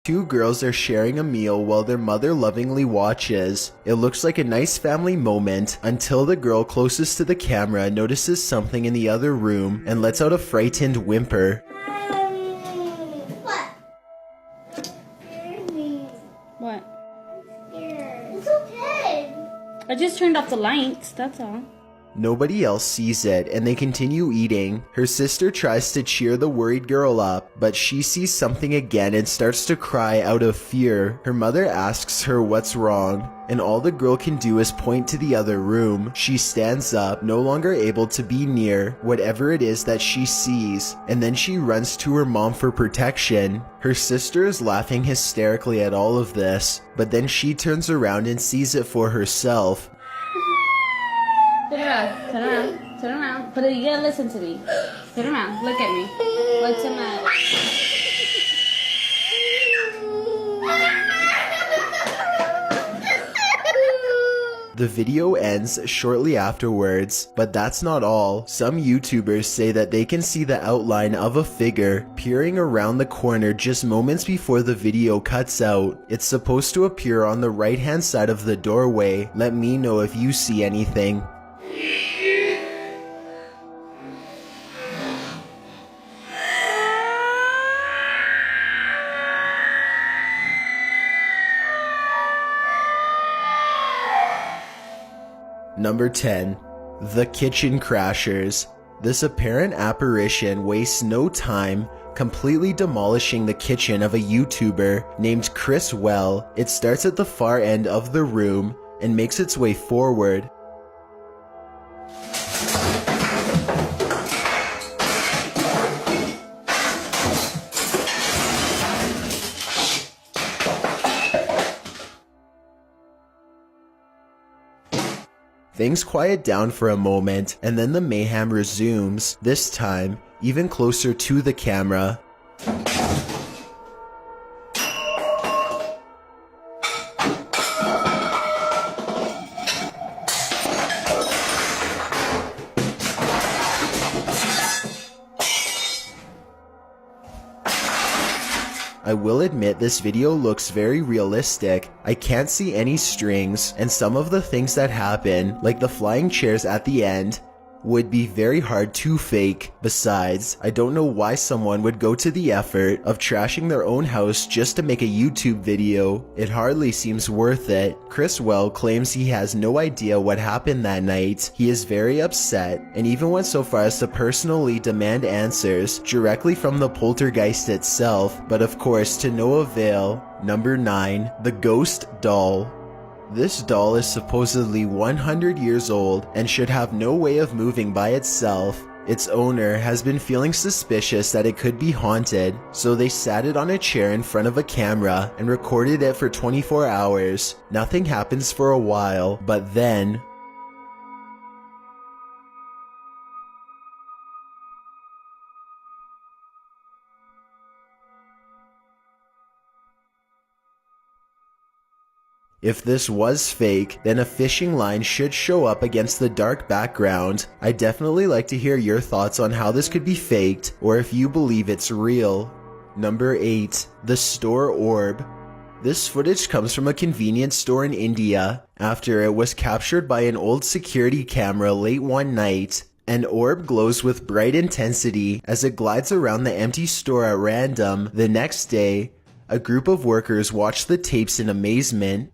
Two girls are sharing a meal while their mother lovingly watches. It looks like a nice family moment until the girl closest to the camera notices something in the other room and lets out a frightened whimper. What? It's okay. I just turned off the lights, that's all. Nobody else sees it, and they continue eating. Her sister tries to cheer the worried girl up, but she sees something again and starts to cry out of fear. Her mother asks her what's wrong, and all the girl can do is point to the other room. She stands up, no longer able to be near whatever it is that she sees, and then she runs to her mom for protection. Her sister is laughing hysterically at all of this, but then she turns around and sees it for herself. Turn around, turn around, turn around. But you gotta listen to me. Turn around, look at me. What's the matter? The video ends shortly afterwards, but that's not all. Some YouTubers say that they can see the outline of a figure peering around the corner just moments before the video cuts out. It's supposed to appear on the right-hand side of the doorway. Let me know if you see anything. Number 10. The Kitchen Crashers. This apparent apparition wastes no time, completely demolishing the kitchen of a YouTuber named Chris Well. It starts at the far end of the room and makes its way forward. Things quiet down for a moment, and then the mayhem resumes, this time even closer to the camera. I will admit this video looks very realistic. I can't see any strings, and some of the things that happen, like the flying chairs at the end, would be very hard to fake. Besides, I don't know why someone would go to the effort of trashing their own house just to make a YouTube video. It hardly seems worth it. Chris Well claims he has no idea what happened that night. He is very upset and even went so far as to personally demand answers directly from the poltergeist itself, but of course to no avail. Number 9. The Ghost Doll. This doll is supposedly 100 years old and should have no way of moving by itself. Its owner has been feeling suspicious that it could be haunted, so they sat it on a chair in front of a camera and recorded it for 24 hours. Nothing happens for a while, but then... If this was fake, then a fishing line should show up against the dark background. I'd definitely like to hear your thoughts on how this could be faked, or if you believe it's real. Number 8. The Store Orb. This footage comes from a convenience store in India, after it was captured by an old security camera late one night. An orb glows with bright intensity as it glides around the empty store at random. The next day, a group of workers watch the tapes in amazement.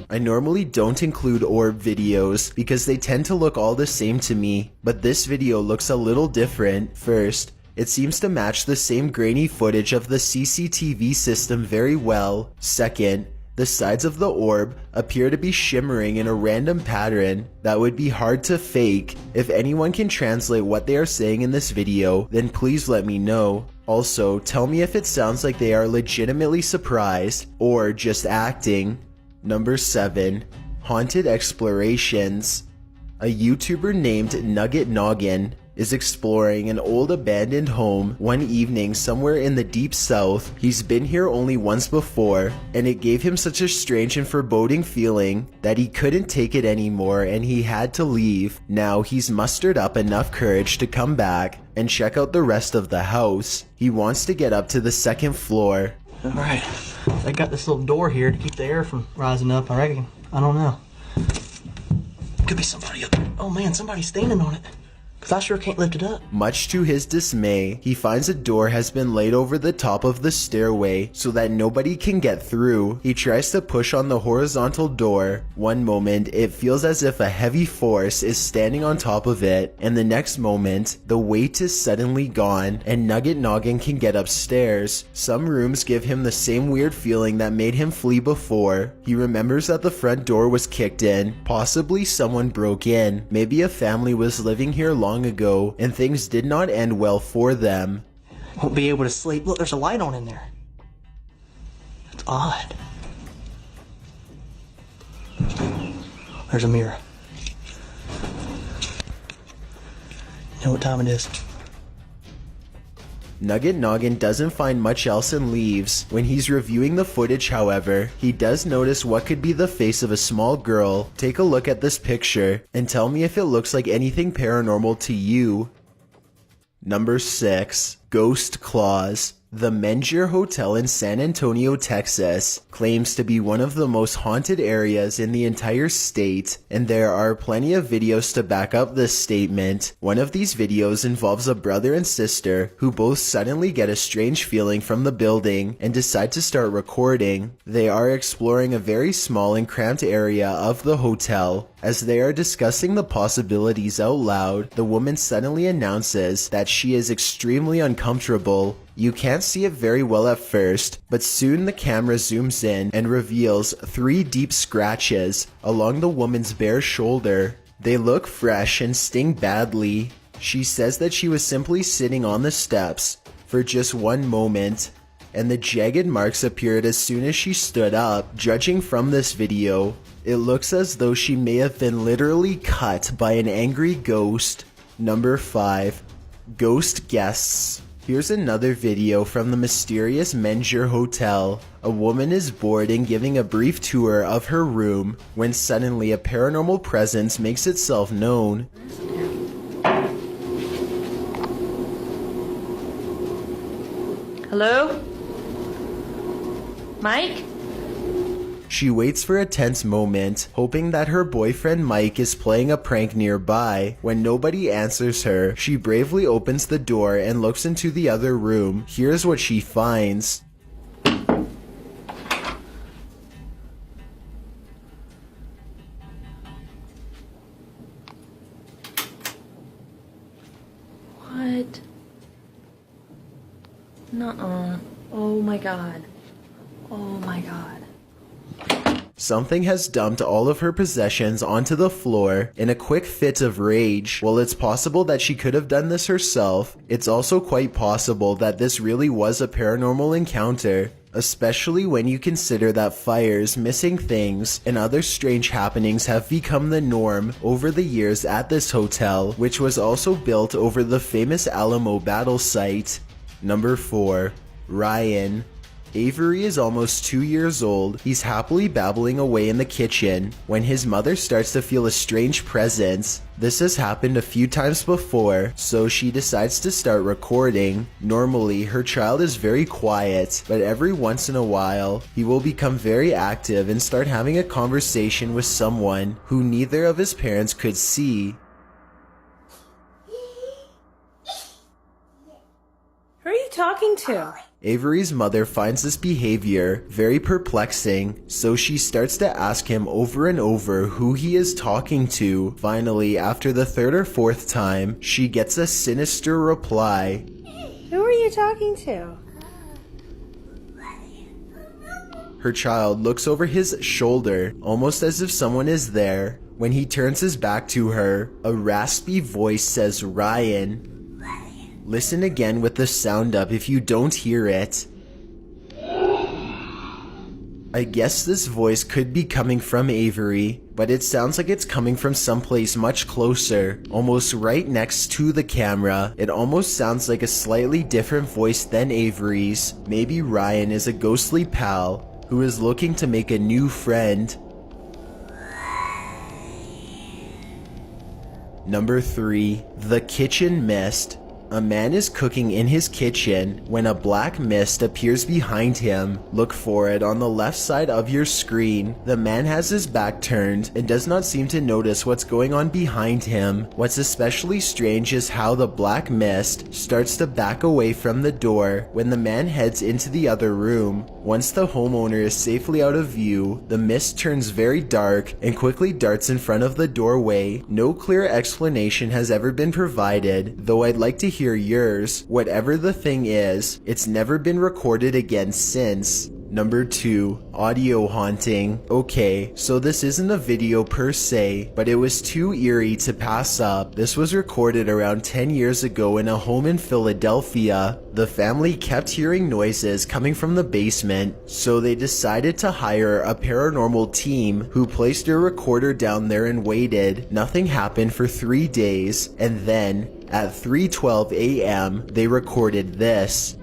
I normally don't include orb videos because they tend to look all the same to me, but this video looks a little different. First, it seems to match the same grainy footage of the CCTV system very well. Second, the sides of the orb appear to be shimmering in a random pattern that would be hard to fake. If anyone can translate what they are saying in this video, then please let me know. Also, tell me if it sounds like they are legitimately surprised or just acting. Number 7. Haunted Explorations. A YouTuber named Nugget Noggin is exploring an old abandoned home one evening somewhere in the deep south. He's been here only once before, and it gave him such a strange and foreboding feeling that he couldn't take it anymore and he had to leave. Now he's mustered up enough courage to come back and check out the rest of the house. He wants to get up to the second floor. Alright, they got this little door here to keep the air from rising up, I reckon. I don't know. Could be somebody up there. Oh man, somebody's standing on it. Because I sure can't lift it up. Much to his dismay, he finds a door has been laid over the top of the stairway so that nobody can get through. He tries to push on the horizontal door. One moment, it feels as if a heavy force is standing on top of it, and the next moment, the weight is suddenly gone, and Nugget Noggin can get upstairs. Some rooms give him the same weird feeling that made him flee before. He remembers that the front door was kicked in. Possibly someone broke in. Maybe a family was living here long ago and things did not end well for them. Won't be able to sleep. Look, there's a light on in there. That's odd. There's a mirror. You know what time it is? Nugget Noggin doesn't find much else and leaves. When he's reviewing the footage, however, he does notice what could be the face of a small girl. Take a look at this picture and tell me if it looks like anything paranormal to you. Number 6. Ghost Claws. The Mengier Hotel in San Antonio, Texas, claims to be one of the most haunted areas in the entire state, and there are plenty of videos to back up this statement. One of these videos involves a brother and sister who both suddenly get a strange feeling from the building and decide to start recording. They are exploring a very small and cramped area of the hotel. As they are discussing the possibilities out loud, the woman suddenly announces that she is extremely uncomfortable. You can't see it very well at first, but soon the camera zooms in and reveals 3 deep scratches along the woman's bare shoulder. They look fresh and sting badly. She says that she was simply sitting on the steps for just one moment, and the jagged marks appeared as soon as she stood up. Judging from this video, it looks as though she may have been literally cut by an angry ghost. Number 5. Ghost Guests. Here's another video from the mysterious Mengier Hotel. A woman is bored and giving a brief tour of her room when suddenly a paranormal presence makes itself known. Hello? Mike? She waits for a tense moment, hoping that her boyfriend Mike is playing a prank nearby. When nobody answers her, she bravely opens the door and looks into the other room. Here's what she finds. What? Nuh-uh. Oh my god. Oh my god. Something has dumped all of her possessions onto the floor in a quick fit of rage. While it's possible that she could have done this herself, it's also quite possible that this really was a paranormal encounter, especially when you consider that fires, missing things, and other strange happenings have become the norm over the years at this hotel, which was also built over the famous Alamo battle site. Number 4. Ryan. Avery is almost 2 years old. He's happily babbling away in the kitchen when his mother starts to feel a strange presence. This has happened a few times before, so she decides to start recording. Normally, her child is very quiet, but every once in a while, he will become very active and start having a conversation with someone who neither of his parents could see. Who are you talking to? Avery's mother finds this behavior very perplexing, so she starts to ask him over and over who he is talking to. Finally, after the 3rd or 4th time, she gets a sinister reply. Who are you talking to? Her child looks over his shoulder, almost as if someone is there. When he turns his back to her, a raspy voice says, "Ryan." Listen again with the sound up if you don't hear it. I guess this voice could be coming from Avery, but it sounds like it's coming from someplace much closer, almost right next to the camera. It almost sounds like a slightly different voice than Avery's. Maybe Ryan is a ghostly pal who is looking to make a new friend. Number 3. The Kitchen Mist. A man is cooking in his kitchen when a black mist appears behind him. Look for it on the left side of your screen. The man has his back turned and does not seem to notice what's going on behind him. What's especially strange is how the black mist starts to back away from the door when the man heads into the other room. Once the homeowner is safely out of view, the mist turns very dark and quickly darts in front of the doorway. No clear explanation has ever been provided, though I'd like to hear yours. Whatever the thing is, it's never been recorded again since. Number 2. Audio haunting. Okay, so this isn't a video per se, but it was too eerie to pass up. This was recorded around 10 years ago in a home in Philadelphia. The family kept hearing noises coming from the basement, so they decided to hire a paranormal team who placed a recorder down there and waited. Nothing happened for 3 days, and then at 3:12 a.m., they recorded this.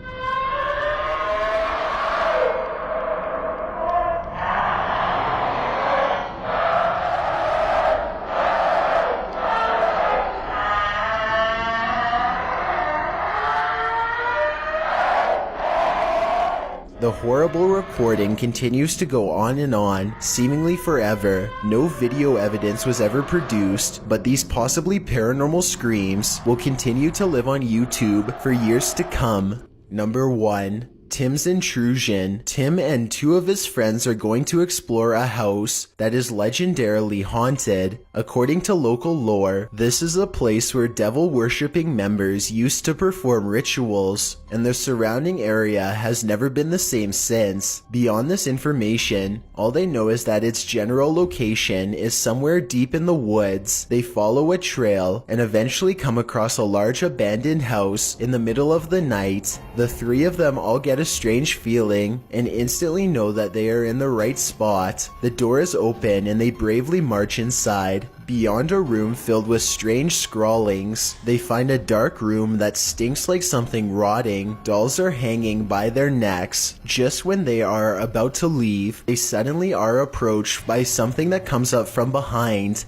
The horrible recording continues to go on and on, seemingly forever. No video evidence was ever produced, but these possibly paranormal screams will continue to live on YouTube for years to come. Number 1. Tim's intrusion. Tim and 2 of his friends are going to explore a house that is legendarily haunted. According to local lore, this is a place where devil-worshipping members used to perform rituals, and the surrounding area has never been the same since. Beyond this information, all they know is that its general location is somewhere deep in the woods. They follow a trail and eventually come across a large abandoned house in the middle of the night. The 3 of them all get a strange feeling and instantly know that they are in the right spot. The door is open and they bravely march inside. Beyond a room filled with strange scrawlings, they find a dark room that stinks like something rotting. Dolls are hanging by their necks. Just when they are about to leave, they suddenly are approached by something that comes up from behind.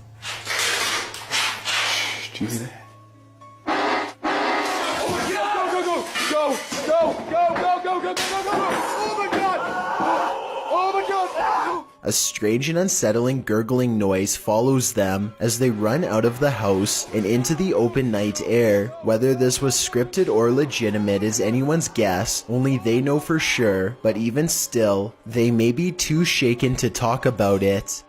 Do you hear that? A strange and unsettling gurgling noise follows them as they run out of the house and into the open night air. Whether this was scripted or legitimate is anyone's guess, only they know for sure, but even still, they may be too shaken to talk about it.